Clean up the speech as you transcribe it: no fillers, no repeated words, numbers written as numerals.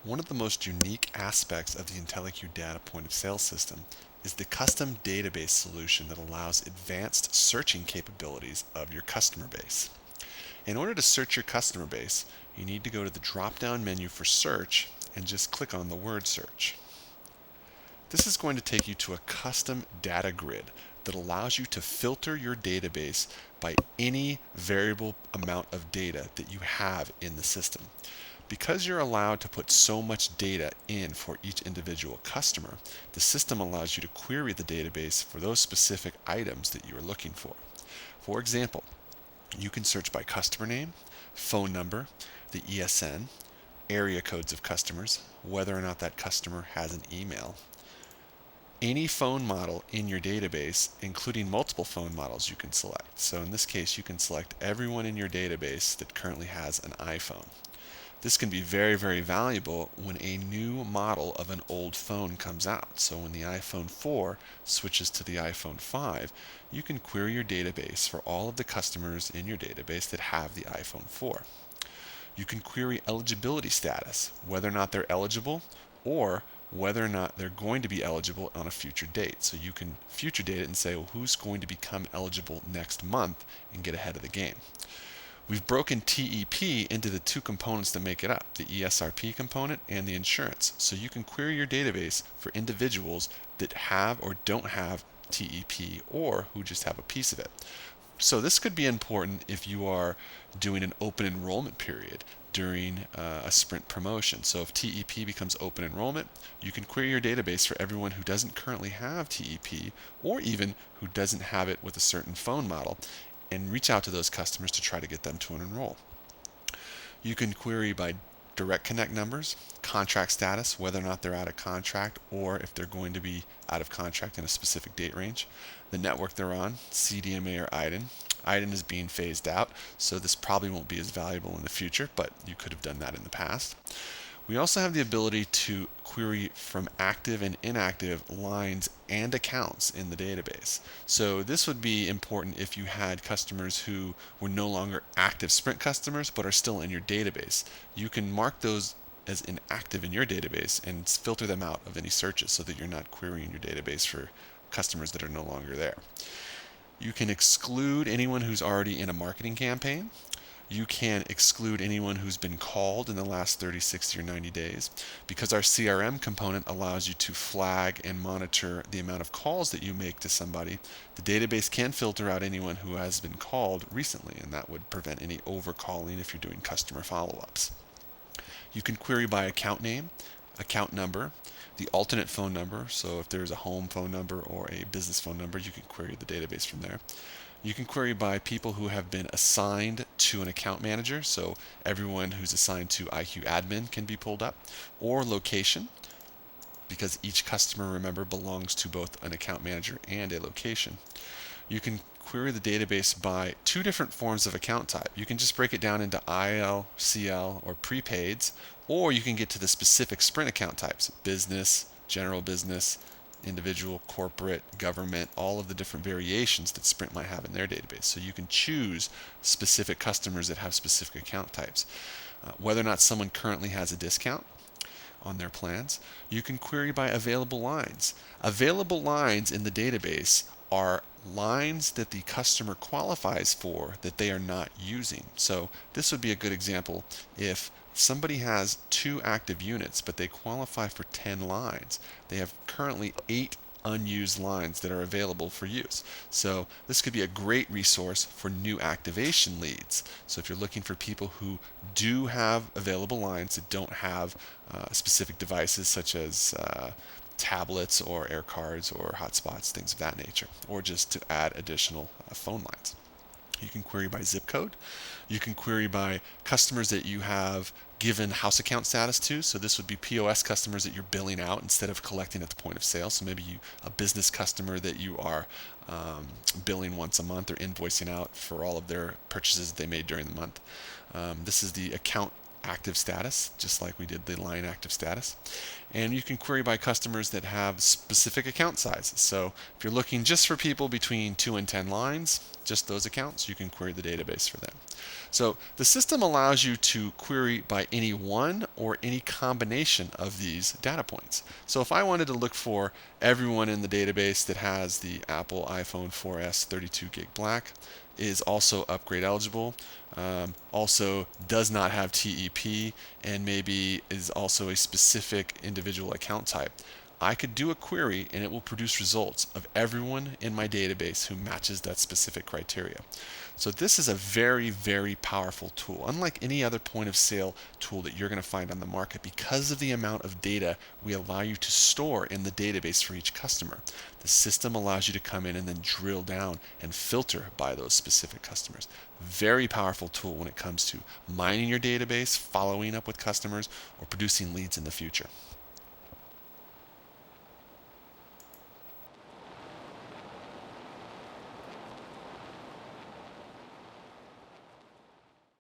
One of the most unique aspects of the IntelliQ Data point of sale system is the custom database solution that allows advanced searching capabilities of your customer base. In order to search your customer base, you need to go to the drop-down menu for search and just click on the word search. This is going to take you to a custom data grid that allows you to filter your database by any variable amount of data that you have in the system. Because you're allowed to put so much data in for each individual customer, the system allows you to query the database for those specific items that you are looking for. For example, you can search by customer name, phone number, the ESN, area codes of customers, whether or not that customer has an email, any phone model in your database, including multiple phone models you can select. So in this case, you can select everyone in your database that currently has an iPhone. This can be very, very valuable when a new model of an old phone comes out. So when the iPhone 4 switches to the iPhone 5, you can query your database for all of the customers in your database that have the iPhone 4. You can query eligibility status, whether or not they're eligible or whether or not they're going to be eligible on a future date. So you can future date it and say, well, who's going to become eligible next month and get ahead of the game. We've broken TEP into the two components that make it up, the ESRP component and the insurance. So you can query your database for individuals that have or don't have TEP or who just have a piece of it. So this could be important if you are doing an open enrollment period during a sprint promotion. So if TEP becomes open enrollment, you can query your database for everyone who doesn't currently have TEP or even who doesn't have it with a certain phone model and reach out to those customers to try to get them to enroll. You can query by direct connect numbers, contract status, whether or not they're out of contract or if they're going to be out of contract in a specific date range, the network they're on, CDMA or IDEN. IDEN is being phased out, so this probably won't be as valuable in the future, but you could have done that in the past. We also have the ability to query from active and inactive lines and accounts in the database. So this would be important if you had customers who were no longer active Sprint customers but are still in your database. You can mark those as inactive in your database and filter them out of any searches so that you're not querying your database for customers that are no longer there. You can exclude anyone who's already in a marketing campaign. You can exclude anyone who's been called in the last 30, 60, or 90 days. Because our CRM component allows you to flag and monitor the amount of calls that you make to somebody, the database can filter out anyone who has been called recently, and that would prevent any overcalling if you're doing customer follow-ups. You can query by account name, account number, the alternate phone number. So if there's a home phone number or a business phone number, you can query the database from there. You can query by people who have been assigned to an account manager, so everyone who's assigned to IQ admin can be pulled up, or location, because each customer, remember, belongs to both an account manager and a location. You can query the database by two different forms of account type. You can just break it down into IL, CL, or prepaids, or you can get to the specific Sprint account types, business, general business, individual, corporate, government, all of the different variations that Sprint might have in their database. So you can choose specific customers that have specific account types. Whether or not someone currently has a discount on their plans, you can query by available lines. Available lines in the database are lines that the customer qualifies for that they are not using. So this would be a good example if somebody has 2 active units but they qualify for 10 lines. They have currently 8 unused lines that are available for use. So this could be a great resource for new activation leads. So if you're looking for people who do have available lines that don't have specific devices such as tablets or air cards or hotspots, things of that nature, or just to add additional phone lines. You can query by zip code. You can query by customers that you have given house account status to. So this would be POS customers that you're billing out instead of collecting at the point of sale. So maybe a business customer that you are billing once a month or invoicing out for all of their purchases they made during the month. This is the account active status, just like we did the line active status. And you can query by customers that have specific account sizes. So if you're looking just for people between 2 and 10 lines, just those accounts, you can query the database for them. So the system allows you to query by any one or any combination of these data points. So if I wanted to look for everyone in the database that has the Apple iPhone 4S 32 gig black, is also upgrade eligible, also does not have TEP, and maybe is also a specific individual account type, I could do a query and it will produce results of everyone in my database who matches that specific criteria. So this is a very, very powerful tool. Unlike any other point of sale tool that you're going to find on the market, because of the amount of data we allow you to store in the database for each customer, the system allows you to come in and then drill down and filter by those specific customers. Very powerful tool when it comes to mining your database, following up with customers, or producing leads in the future.